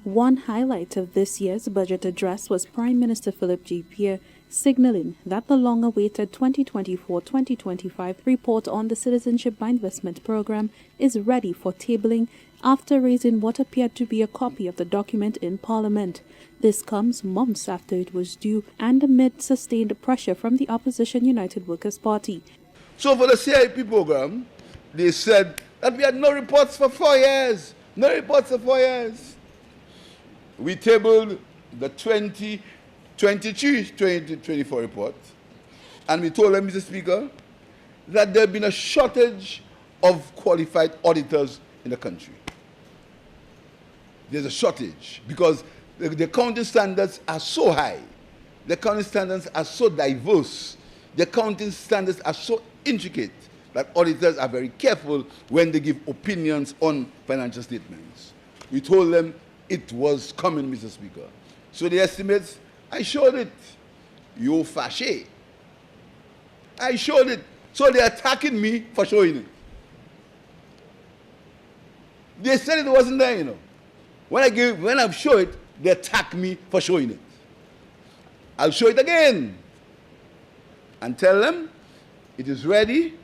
One highlight of this year's budget address was Prime Minister Philip J. Pierre signaling that the long-awaited 2024-2025 report on the Citizenship by Investment Program is ready for tabling after raising what appeared to be a copy of the document in Parliament. This comes months after it was due and amid sustained pressure from the opposition United Workers' Party. So for the CIP program, they said that we had no reports for 4 years. No reports for 4 years. We tabled the 2023-2024 report, and we told them, Mr. Speaker, that there had been a shortage of qualified auditors in the country. There's a shortage because the accounting standards are so high, the accounting standards are so diverse, the accounting standards are so intricate that auditors are very careful when they give opinions on financial statements. We told them it was coming, Mr. Speaker. So the estimates, I showed it. You fâché. I showed it. So they're attacking me for showing it. They said it wasn't there, you know. When I show it, they attack me for showing it. I'll show it again and tell them it is ready,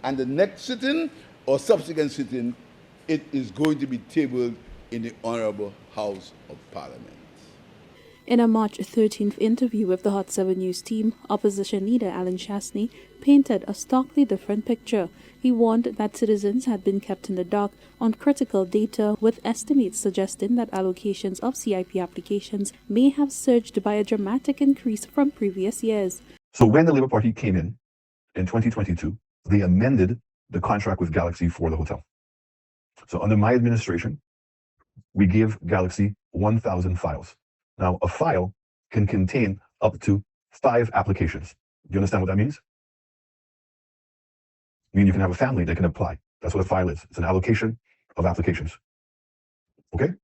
and the next sitting or subsequent sitting, it is going to be tabled in the Honorable House of Parliament. In a March 13th interview with the Hot 7 News team, opposition leader Alan Chastney painted a starkly different picture. He warned that citizens had been kept in the dark on critical data, with estimates suggesting that allocations of CIP applications may have surged by a dramatic increase from previous years. So when the Labour Party came in 2022, they amended the contract with Galaxy for the hotel. So under my administration, we gave Galaxy 1,000 files. Now, a file can contain up to 5 applications. Do you understand what that means? I mean, you can have a family that can apply. That's what a file is. It's an allocation of applications. Okay?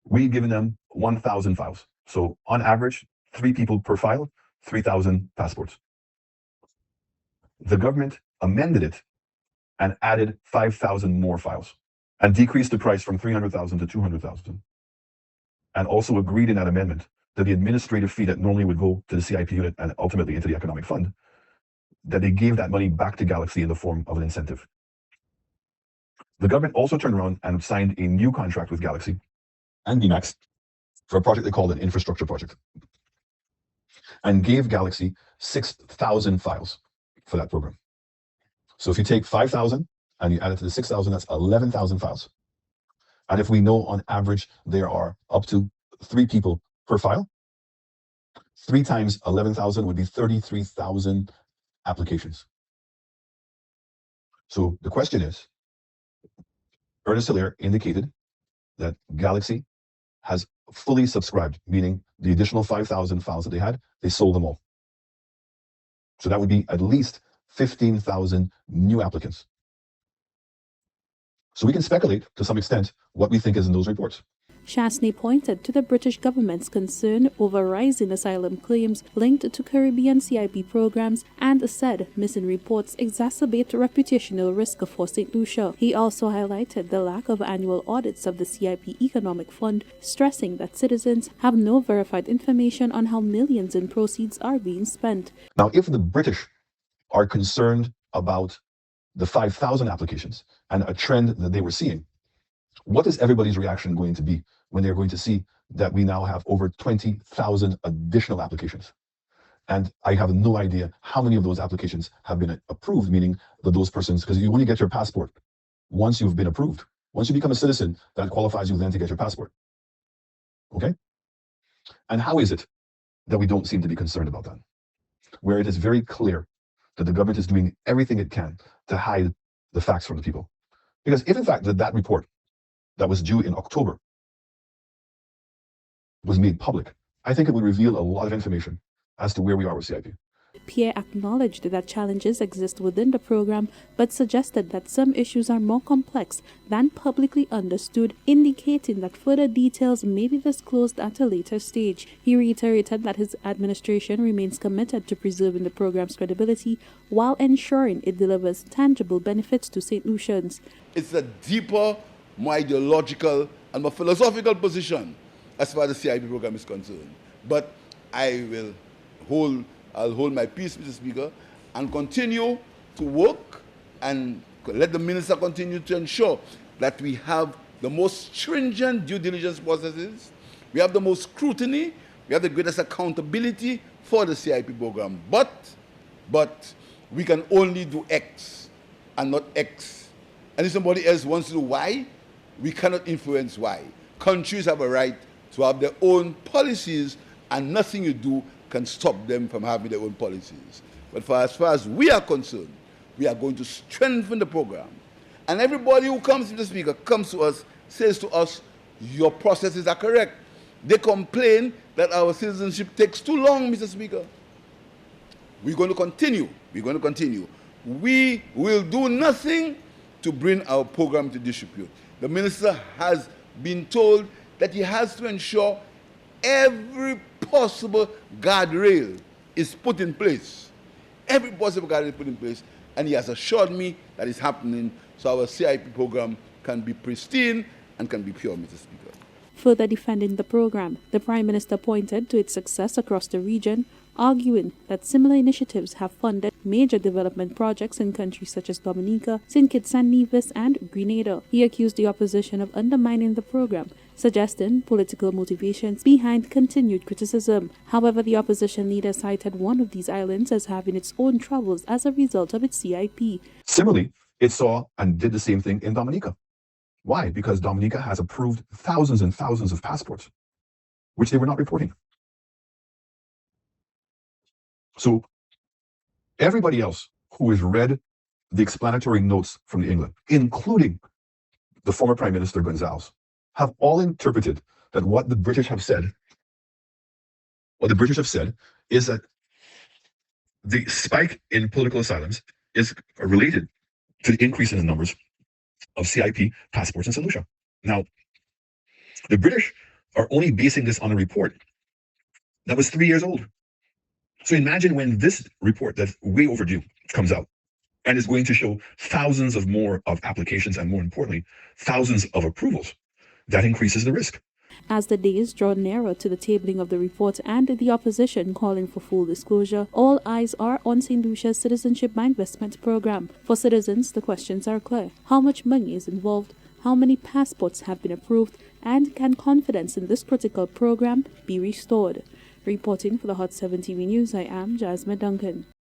We've given them 1,000 files. So on average, 3 people per file, 3,000 passports. The government amended it and added 5,000 more files and decreased the price from 300,000 to 200,000. And also agreed in that amendment that the administrative fee that normally would go to the CIP unit and ultimately into the economic fund, that they gave that money back to Galaxy in the form of an incentive. The government also turned around and signed a new contract with Galaxy and DMAX for a project they called an infrastructure project, and gave Galaxy 6,000 files for that program. So if you take 5,000 and you add it to the 6,000, that's 11,000 files. And if we know on average there are up to 3 people per file, 3 times 11,000 would be 33,000 applications. So the question is, Ernest Hilaire indicated that Galaxy has fully subscribed, meaning the additional 5,000 files that they had, they sold them all. So that would be at least 15,000 new applicants. So we can speculate to some extent what we think is in those reports. Chastney pointed to the British government's concern over rising asylum claims linked to Caribbean CIP programs and said missing reports exacerbate reputational risk for St. Lucia. He also highlighted the lack of annual audits of the CIP Economic Fund, stressing that citizens have no verified information on how millions in proceeds are being spent. Now, if the British are concerned about the 5,000 applications and a trend that they were seeing, what is everybody's reaction going to be when they're going to see that we now have over 20,000 additional applications? And I have no idea how many of those applications have been approved, meaning that those persons, because you only get your passport once you've been approved. Once you become a citizen, that qualifies you then to get your passport. Okay? And how is it that we don't seem to be concerned about that? Where it is very clear that the government is doing everything it can to hide the facts from the people. Because if in fact that report that was due in October was made public, I think it would reveal a lot of information as to where we are with CIP. Pierre acknowledged that challenges exist within the program, but suggested that some issues are more complex than publicly understood, indicating that further details may be disclosed at a later stage. He reiterated that his administration remains committed to preserving the program's credibility while ensuring it delivers tangible benefits to St. Lucians. It's a deeper, more ideological and my philosophical position as far as the CIP program is concerned. But I'll hold my peace, Mr. Speaker, and continue to work and let the minister continue to ensure that we have the most stringent due diligence processes, we have the most scrutiny, we have the greatest accountability for the CIP program. But we can only do X and not X. And if somebody else wants to do Y, we cannot influence Y. Countries have a right to have their own policies, and nothing you do can stop them from having their own policies. But as far as we are concerned, we are going to strengthen the program. And everybody who comes to the Speaker comes to us, says to us, your processes are correct. They complain that our citizenship takes too long, Mr. Speaker. We're going to continue. We're going to continue. We will do nothing to bring our program to disrepute. The minister has been told that he has to ensure every possible guardrail is put in place. Every possible guardrail is put in place. And he has assured me that it's happening, so our CIP program can be pristine and can be pure, Mr. Speaker. Further defending the program, the Prime Minister pointed to its success across the region, arguing that similar initiatives have funded major development projects in countries such as Dominica, St. Kitts and Nevis, and Grenada. He accused the opposition of undermining the program, suggesting political motivations behind continued criticism. However, the opposition leader cited one of these islands as having its own troubles as a result of its CIP. Similarly, it saw and did the same thing in Dominica. Why? Because Dominica has approved thousands and thousands of passports, which they were not reporting. So everybody else who has read the explanatory notes from the England, including the former Prime Minister Gonzalez, have all interpreted that what the British have said is that the spike in political asylums is related to the increase in the numbers of CIP passports in St. Lucia. Now, the British are only basing this on a report that was 3 years old. So imagine when this report that's way overdue comes out and is going to show thousands of more of applications and, more importantly, thousands of approvals. That increases the risk. As the days draw nearer to the tabling of the report and the opposition calling for full disclosure, all eyes are on St. Lucia's Citizenship by Investment program. For citizens, the questions are clear. How much money is involved? How many passports have been approved? And can confidence in this critical program be restored? Reporting for the Hot 7 TV News, I am Jasmine Duncan.